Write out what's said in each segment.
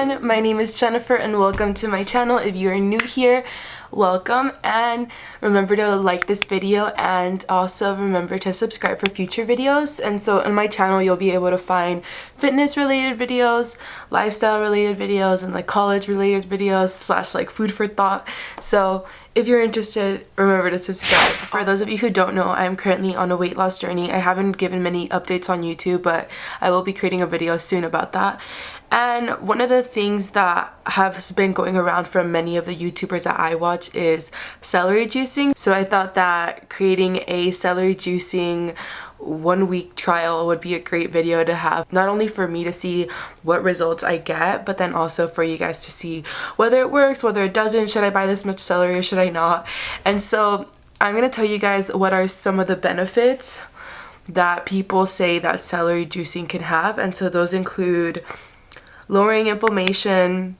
everyone, my name is Jennifer and welcome to my channel. If you are new here, welcome, and remember to like this video and also remember to subscribe for future videos. And so on my channel you'll be able to find fitness related videos, lifestyle related videos, and like college related videos slash like food for thought. So if you're interested, remember to subscribe. For those of you who don't know, I'm currently on a weight loss journey. I haven't given many updates on YouTube, but I will be creating a video soon about that. And one of the things that has been going around from many of the YouTubers that I watch is celery juicing. So I thought that creating a celery juicing 1 week trial would be a great video to have, not only for me to see what results I get, but then also for you guys to see whether it works, whether it doesn't, should I buy this much celery or should I not. And so I'm gonna tell you guys what are some of the benefits that people say that celery juicing can have. And so those include lowering inflammation,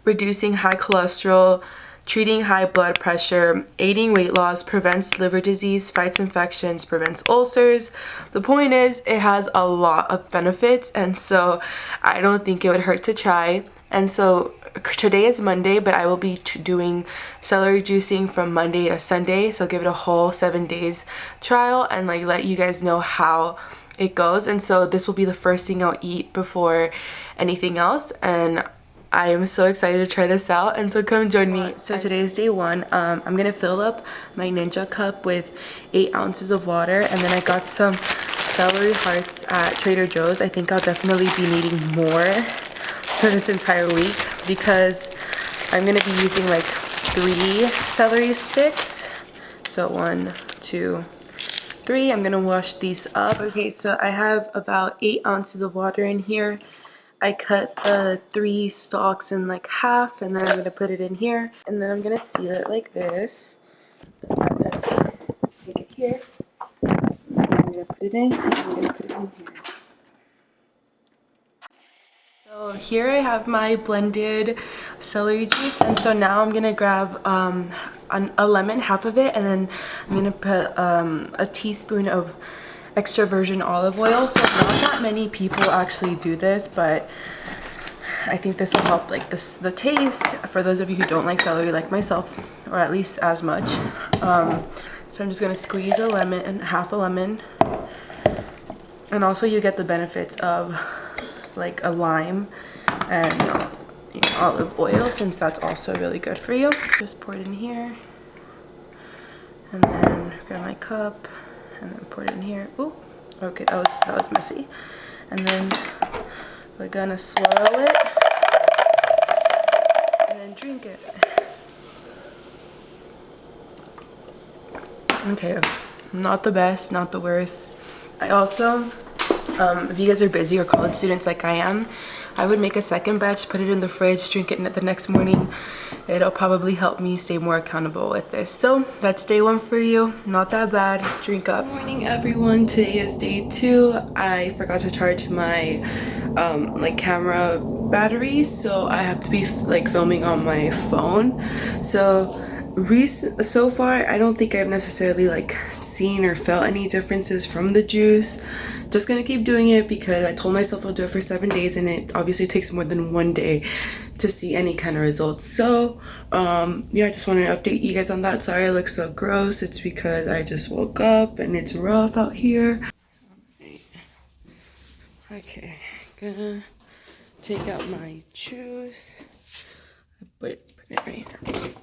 reducing high cholesterol, treating high blood pressure, aiding weight loss, prevents liver disease, fights infections, prevents ulcers. The point is, it has a lot of benefits, and so I don't think it would hurt to try. And so today is Monday, but I will be doing celery juicing from Monday to Sunday, so give it a whole 7 days trial and like let you guys know how it goes. And so this will be the first thing I'll eat before anything else, and I am so excited to try this out, and so come join me. So today is day one. I'm gonna fill up my Ninja cup with 8 ounces of water, and then I got some celery hearts at Trader Joe's. I think I'll definitely be needing more for this entire week because I'm gonna be using like 3 celery sticks. So 1, 2, 3. I'm gonna wash these up. Okay, so I have about 8 ounces of water in here. I cut the 3 stalks in like half, and then I'm gonna put it in here, and then I'm gonna seal it like this. I'm gonna take it here, I'm gonna put it in, and I'm gonna put it in here. So here I have my blended celery juice, and so now I'm gonna grab a lemon, half of it, and then I'm gonna put a teaspoon of extra virgin olive oil. So not that many people actually do this, but I think this will help like the taste for those of you who don't like celery like myself, or at least as much. So I'm just gonna squeeze a lemon and half a lemon, and also you get the benefits of like a lime and olive oil, since that's also really good for you. Just pour it in here, and then grab my cup and then pour it in here. Ooh, okay, that was messy. And then we're gonna swirl it and then drink it. Okay, not the best, not the worst. I also, if you guys are busy or college students like I am, I would make a second batch, put it in the fridge, drink it the next morning. It'll probably help me stay more accountable with this. So that's day 1 for you. Not that bad. Drink up. Good morning, everyone. Today is day 2. I forgot to charge my like camera battery, so I have to be like filming on my phone. So far I don't think I've necessarily like seen or felt any differences from the juice. Just gonna keep doing it because I told myself I'll do it for 7 days, and it obviously takes more than 1 day to see any kind of results. So yeah, I just wanted to update you guys on that. Sorry I look so gross. It's because I just woke up and it's rough out here. Okay, gonna take out my juice. Put it right here.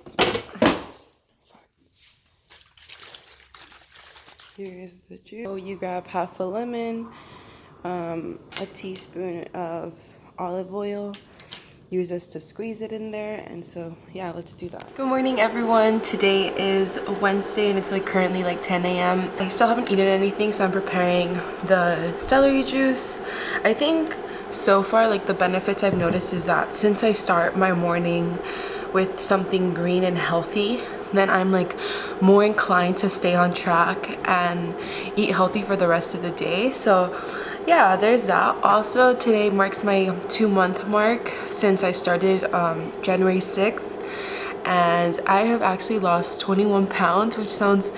Here is the juice. So you grab half a lemon, a teaspoon of olive oil. Use this to squeeze it in there, and so yeah, let's do that. Good morning, everyone. Today is Wednesday, and it's like currently like 10 a.m. I still haven't eaten anything, so I'm preparing the celery juice. I think so far like the benefits I've noticed is that since I start my morning with something green and healthy, then I'm like more inclined to stay on track and eat healthy for the rest of the day. So yeah, there's that. Also, today marks my 2-month mark since I started January 6th, and I have actually lost 21 pounds, which sounds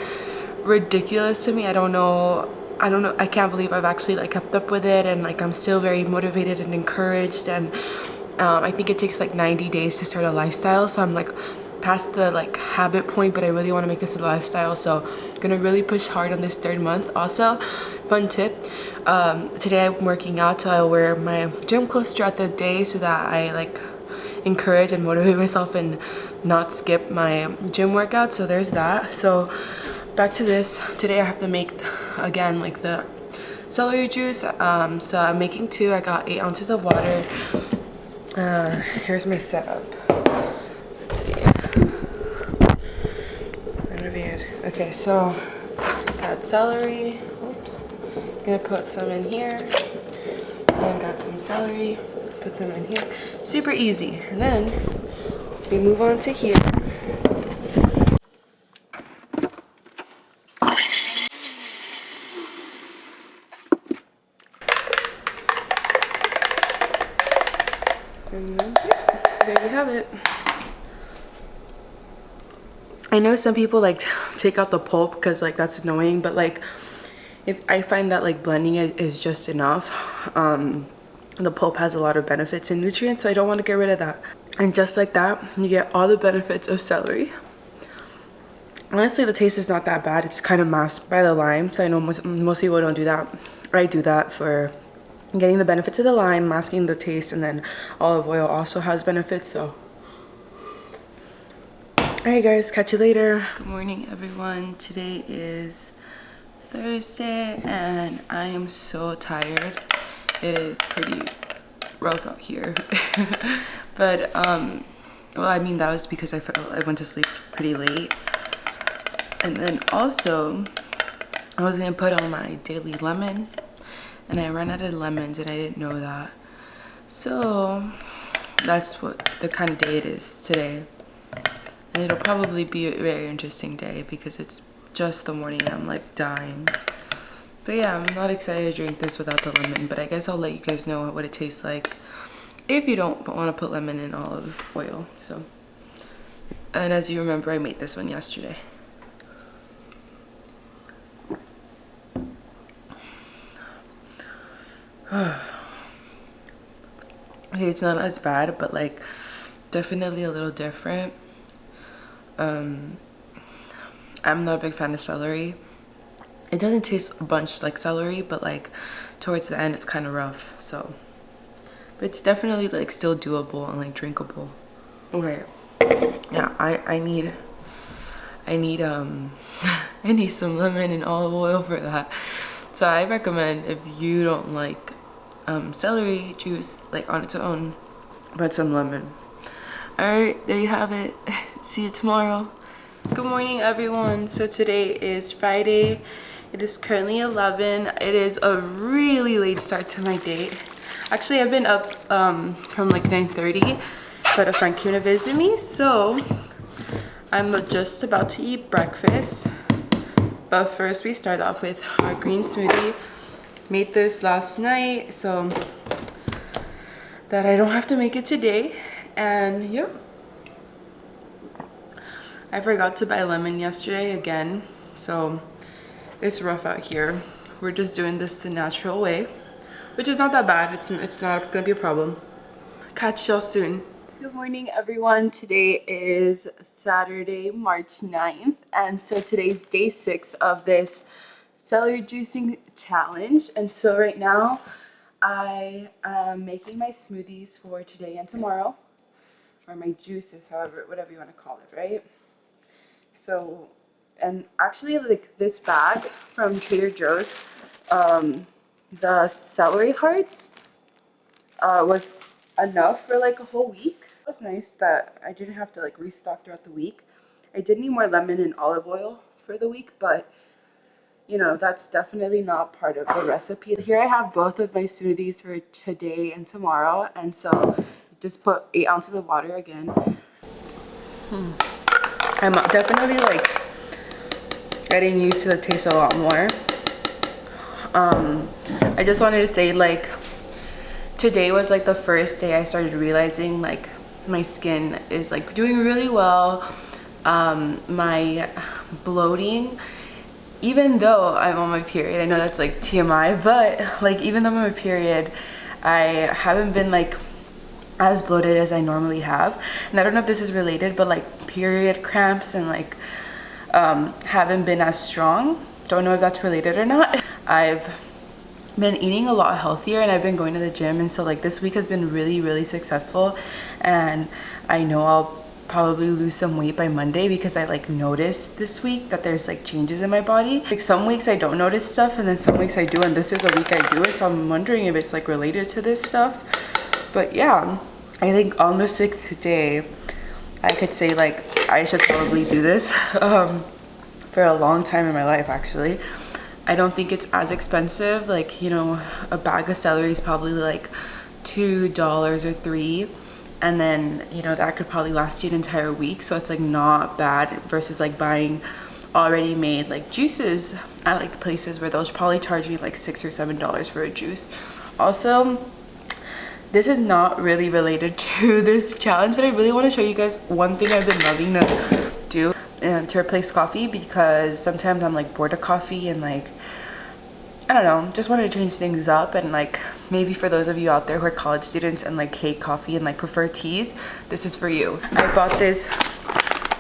ridiculous to me. I don't know, I can't believe I've actually like kept up with it, and like I'm still very motivated and encouraged, and I think it takes like 90 days to start a lifestyle, so I'm like past the like habit point, but I really want to make this a lifestyle, so I'm gonna really push hard on this 3rd month. Also, fun tip, today I'm working out, so I'll wear my gym clothes throughout the day so that I like encourage and motivate myself and not skip my gym workout. So there's that. So back to this. Today I have to make again like the celery juice. So I'm making 2. I got 8 ounces of water. Here's my setup. Let's see. Okay, so got celery. Oops. Gonna put some in here. And got some celery. Put them in here. Super easy. And then we move on to here. And then there you have it. I know some people like take out the pulp because like that's annoying, but like if I find that like blending it is just enough. The pulp has a lot of benefits and nutrients, so I don't want to get rid of that. And just like that, you get all the benefits of celery. Honestly, the taste is not that bad. It's kind of masked by the lime, so I know most people don't do that. I do that for getting the benefits of the lime, masking the taste, and then olive oil also has benefits, so. Alright guys, catch you later. Good morning everyone. Today is Thursday and I am so tired. It is pretty rough out here. But well, I mean that was because I went to sleep pretty late. And then also I was gonna put on my daily lemon and I ran out of lemons and I didn't know that. So that's what the kind of day it is today. And it'll probably be a very interesting day because it's just the morning and I'm like dying. But yeah, I'm not excited to drink this without the lemon, but I guess I'll let you guys know what it tastes like if you don't want to put lemon in olive oil. So, and as you remember, I made this one yesterday. Okay, it's not as bad, but like definitely a little different. I'm not a big fan of celery. It doesn't taste a bunch like celery, but like towards the end it's kind of rough, so. But it's definitely like still doable and like drinkable. Okay, yeah, I need I need some lemon and olive oil for that. So I recommend, if you don't like celery juice like on its own, but some lemon. Alright, there you have it. See you tomorrow. Good morning everyone. So today is Friday. It is currently 11. It is a really late start to my day. Actually, I've been up from like 9:30, but a friend came to visit me, so I'm just about to eat breakfast. But first we start off with our green smoothie. Made this last night so that I don't have to make it today. And yeah, I forgot to buy lemon yesterday again, so it's rough out here. We're just doing this the natural way, which is not that bad. It's not gonna be a problem. Catch y'all soon. Good morning everyone. Today is Saturday, March 9th, and so today's day 6 of this celery juicing challenge. And so right now I am making my smoothies for today and tomorrow, or my juices, however, whatever you want to call it, right? So, and actually like this bag from Trader Joe's, the celery hearts was enough for like a whole week. It was nice that I didn't have to like restock throughout the week. I did need more lemon and olive oil for the week, but you know, that's definitely not part of the recipe. Here I have both of my smoothies for today and tomorrow, and so just put 8 ounces of water again. I'm definitely like getting used to the taste a lot more. I just wanted to say, like, today was like the first day I started realizing like my skin is like doing really well. My bloating, even though I'm on my period, I know that's like TMI, but like even though I'm on my period, I haven't been like as bloated as I normally have. And I don't know if this is related, but like period cramps and like haven't been as strong. Don't know if that's related or not. I've been eating a lot healthier and I've been going to the gym, and so like this week has been really successful, and I know I'll probably lose some weight by Monday because I like noticed this week that there's like changes in my body. Like some weeks I don't notice stuff and then some weeks I do, and this is a week I do it, so I'm wondering if it's like related to this stuff. But yeah, I think on the 6th day I could say like I should probably do this for a long time in my life actually. I don't think it's as expensive. Like, you know, a bag of celery is probably like $2 or $3, and then, you know, that could probably last you an entire week, so it's like not bad versus like buying already made like juices at like places where they'll probably charge me like $6 or $7 for a juice. Also, this is not really related to this challenge, but I really want to show you guys one thing I've been loving to do to replace coffee, because sometimes I'm like bored of coffee and like, I don't know, just want to change things up. And like maybe for those of you out there who are college students and like hate coffee and like prefer teas, this is for you. I bought this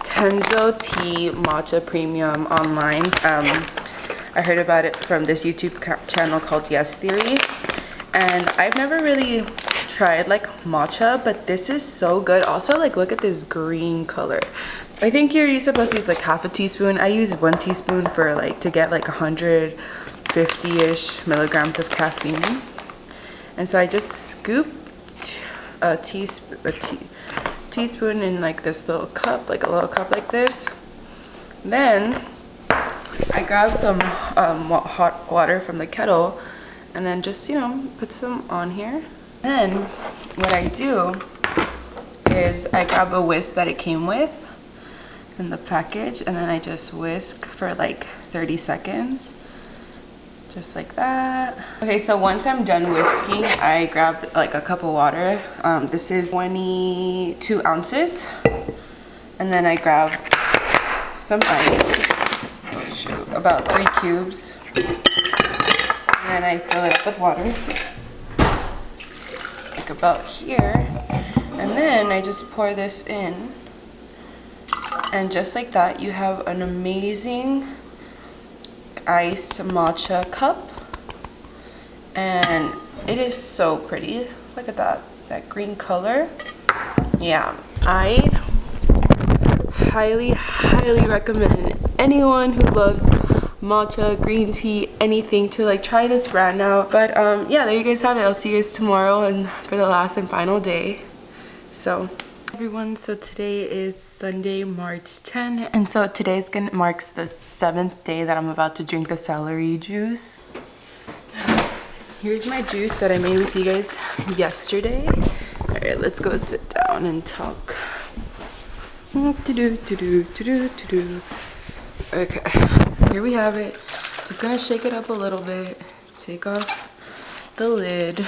Tenzo tea matcha premium online. I heard about it from this YouTube channel called Yes Theory, and I've never really tried like matcha, but this is so good. Also, like, look at this green color. I think you're supposed to use like half a teaspoon. I use 1 teaspoon for like to get like 150-ish milligrams of caffeine. And so I just scooped a teaspoon in like this little cup, like a little cup like this. Then I grabbed some hot water from the kettle and then just, you know, put some on here. Then what I do is I grab a whisk that it came with in the package, and then I just whisk for like 30 seconds, just like that. Okay, so once I'm done whisking, I grabbed like a cup of water. This is 22 ounces, and then I grab some ice. Oh shoot, about 3 cubes, and then I fill it up with water, like about here, and then I just pour this in. And just like that, you have an amazing iced matcha cup. And it is so pretty. Look at that green color. Yeah, I highly recommend anyone who loves matcha, green tea, anything to like try this brand out. But yeah, there you guys have it. I'll see you guys tomorrow and for the last and final day. So everyone, so today is Sunday, March 10, and so today's marks the 7th day that I'm about to drink the celery juice. Here's my juice that I made with you guys yesterday. Alright, let's go sit down and talk. Okay, here we have it. Just gonna shake it up a little bit, take off the lid.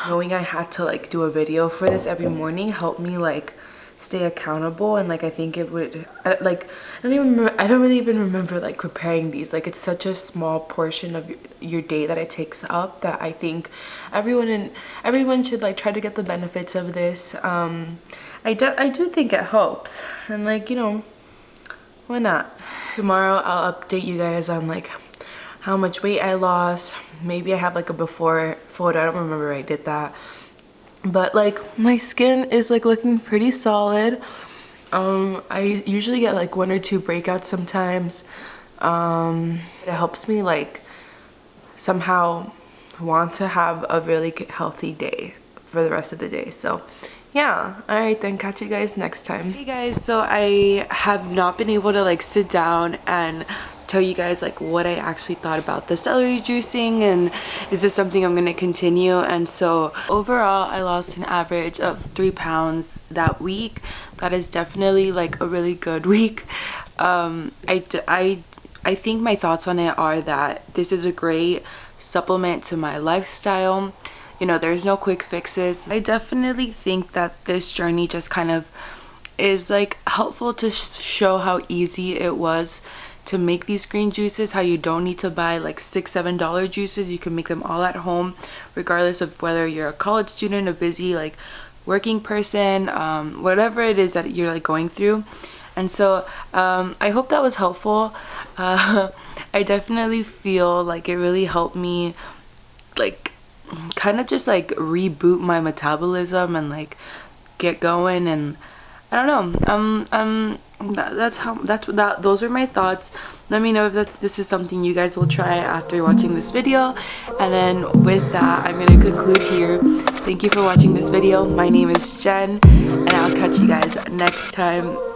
Knowing I had to like do a video for this every morning helped me like stay accountable, and like I think it would like I don't really even remember like preparing these. Like, it's such a small portion of your day that it takes up that I think everyone should like try to get the benefits of this. I do think it helps, and like, you know, why not? Tomorrow I'll update you guys on like how much weight I lost. Maybe I have like a before photo. I don't remember I did that, but like my skin is like looking pretty solid. I usually get like 1 or 2 breakouts sometimes. It helps me like somehow want to have a really healthy day for the rest of the day. So yeah, all right then, catch you guys next time. Hey guys, so I have not been able to like sit down and tell you guys like what I actually thought about the celery juicing, and is this something I'm gonna continue. And so overall I lost an average of 3 pounds that week. That is definitely like a really good week. I think my thoughts on it are that this is a great supplement to my lifestyle. You know, there's no quick fixes. I definitely think that this journey just kind of is like helpful to show how easy it was to make these green juices, how you don't need to buy like $6-7 juices. You can make them all at home, regardless of whether you're a college student, a busy like working person, whatever it is that you're like going through. And so I hope that was helpful. I definitely feel like it really helped me like kind of just like reboot my metabolism and like get going. And I don't know, those are my thoughts. Let me know if this is something you guys will try after watching this video. And then with that, I'm gonna conclude here. Thank you for watching this video. My name is Jen, and I'll catch you guys next time.